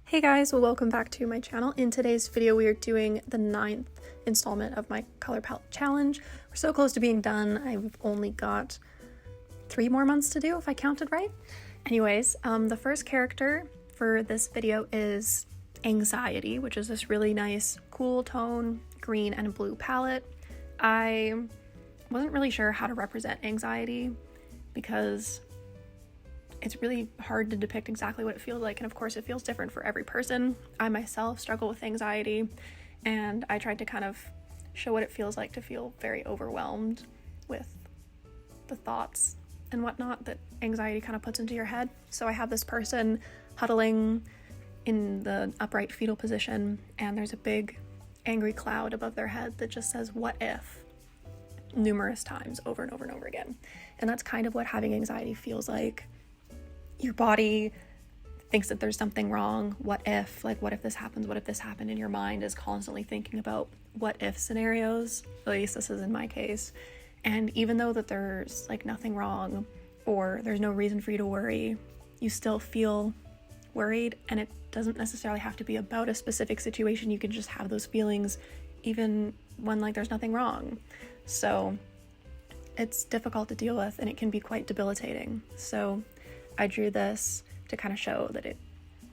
Hey guys, welcome back to my channel. In today's video, we are doing the 9th installment of my color palette challenge. We're so close to being done. I've only got 3 more months to do if I counted right. Anyways, the first character for this video is Anxiety, which is this really nice cool tone green and blue palette. I wasn't really sure how to represent Anxiety because it's really hard to depict exactly what it feels like, and of course it feels different for every person. I myself struggle with anxiety, and I tried to kind of show what it feels like to feel very overwhelmed with the thoughts and whatnot that anxiety kind of puts into your head. So I have this person huddling in the upright fetal position, and there's a big angry cloud above their head that just says "what if" numerous times over and over and over again. And that's kind of what having anxiety feels like. Your body thinks that there's something wrong. What if? Like, what if this happens? What if this happened? And your mind is constantly thinking about what if scenarios. At least this is in my case. And even though that there's like nothing wrong or there's no reason for you to worry, you still feel worried, and it doesn't necessarily have to be about a specific situation. You can just have those feelings even when like there's nothing wrong. So it's difficult to deal with, and it can be quite debilitating. So I drew this to kind of show that it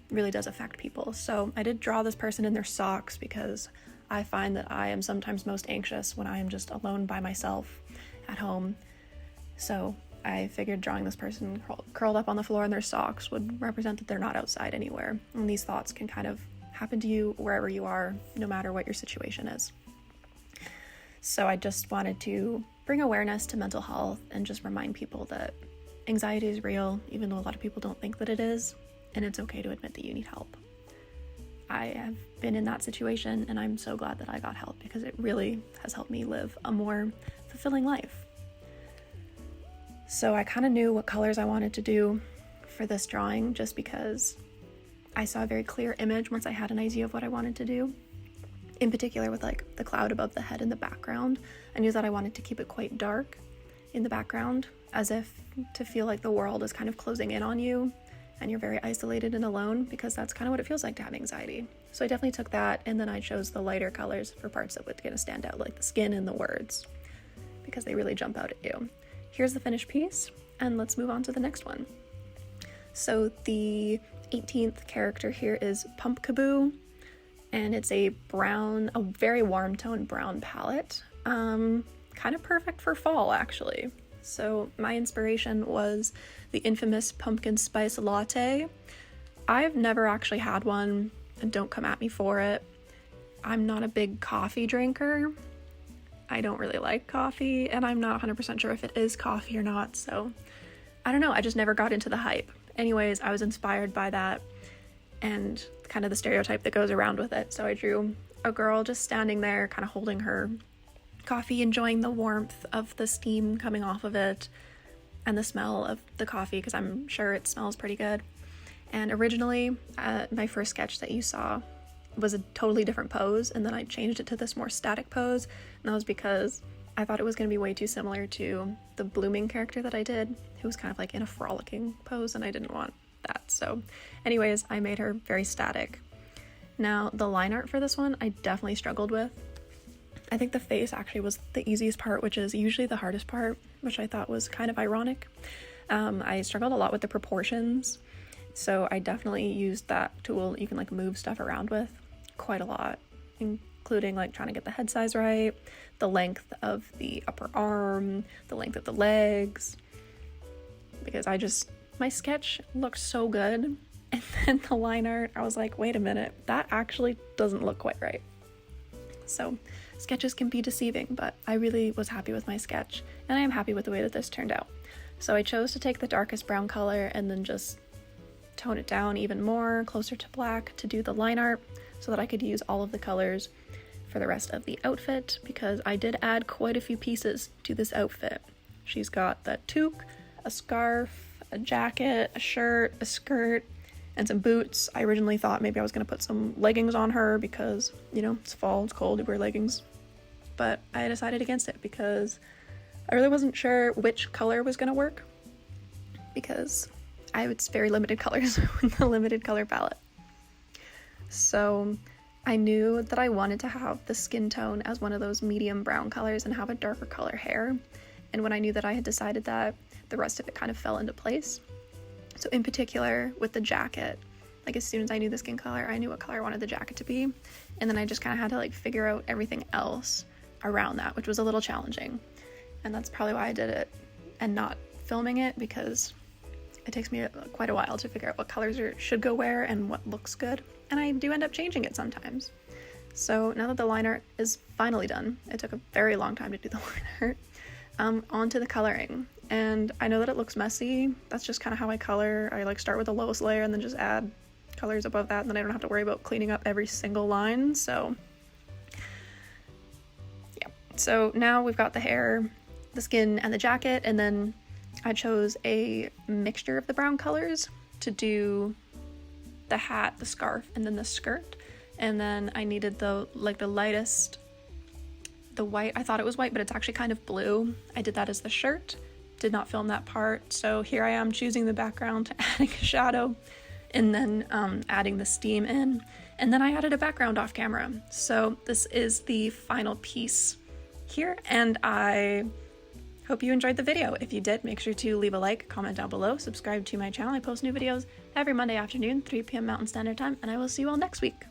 really does affect people. So I did draw this person in their socks because I find that I am sometimes most anxious when I am just alone by myself at home. So I figured drawing this person curled up on the floor in their socks would represent that they're not outside anywhere. And these thoughts can kind of happen to you wherever you are, no matter what your situation is. So I just wanted to bring awareness to mental health and just remind people that anxiety is real, even though a lot of people don't think that it is, and it's okay to admit that you need help. I have been in that situation, and I'm so glad that I got help because it really has helped me live a more fulfilling life. So I kind of knew what colors I wanted to do for this drawing just because I saw a very clear image once I had an idea of what I wanted to do. In particular with like the cloud above the head in the background, I knew that I wanted to keep it quite dark in the background, as if to feel like the world is kind of closing in on you and you're very isolated and alone, because that's kind of what it feels like to have anxiety. So I definitely took that, and then I chose the lighter colors for parts that would kind of stand out, like the skin and the words, because they really jump out at you. Here's the finished piece, and let's move on to the next one. So the 18th character here is Pumpkaboo, and it's a very warm tone brown palette. Kind of perfect for fall, actually. So my inspiration was the infamous pumpkin spice latte. I've never actually had one, and don't come at me for it. I'm not a big coffee drinker. I don't really like coffee, and I'm not 100% sure if it is coffee or not, so I don't know, I just never got into the hype. Anyways, I was inspired by that and kind of the stereotype that goes around with it. So I drew a girl just standing there, kind of holding her coffee, enjoying the warmth of the steam coming off of it and the smell of the coffee, because I'm sure it smells pretty good. And originally, my first sketch that you saw was a totally different pose, and then I changed it to this more static pose, and that was because I thought it was going to be way too similar to the blooming character that I did, who was kind of like in a frolicking pose, and I didn't want that. So anyways, I made her very static. Now, the line art for this one, I definitely struggled with. I think the face actually was the easiest part, which is usually the hardest part, which I thought was kind of ironic. I struggled a lot with the proportions, so I definitely used that tool you can like move stuff around with quite a lot, including like trying to get the head size right, the length of the upper arm, the length of the legs, because my sketch looked so good, and then the line art, I was like, wait a minute, that actually doesn't look quite right. So sketches can be deceiving, but I really was happy with my sketch, and I am happy with the way that this turned out. So I chose to take the darkest brown color and then just tone it down even more, closer to black, to do the line art, so that I could use all of the colors for the rest of the outfit, because I did add quite a few pieces to this outfit. She's got the toque, a scarf, a jacket, a shirt, a skirt, and some boots. I originally thought maybe I was going to put some leggings on her because, you know, it's fall, it's cold, you wear leggings. But I decided against it because I really wasn't sure which color was going to work, because I have very limited colors with a limited color palette. So I knew that I wanted to have the skin tone as one of those medium brown colors and have a darker color hair. And when I knew that I had decided that, the rest of it kind of fell into place. So in particular with the jacket, like as soon as I knew the skin color, I knew what color I wanted the jacket to be. And then I just kind of had to like figure out everything else around that, which was a little challenging. And that's probably why I did it and not filming it, because it takes me quite a while to figure out what colors should go where and what looks good. And I do end up changing it sometimes. So now that the line art is finally done, it took a very long time to do the line art, onto the coloring. And I know that it looks messy. That's just kind of how I color. I like start with the lowest layer and then just add colors above that, and then I don't have to worry about cleaning up every single line. So yeah, so now we've got the hair, the skin, and the jacket, and then I chose a mixture of the brown colors to do the hat, the scarf, and then the skirt. And then I needed the lightest, the white. I thought it was white, but it's actually kind of blue. I did that as the shirt. Did not film that part, so here I am choosing the background to adding a shadow, and then adding the steam in, and then I added a background off camera. So this is the final piece here, and I hope you enjoyed the video. If you did, make sure to leave a like, comment down below, subscribe to my channel. I post new videos every Monday afternoon, 3 p.m. Mountain Standard Time, and I will see you all next week.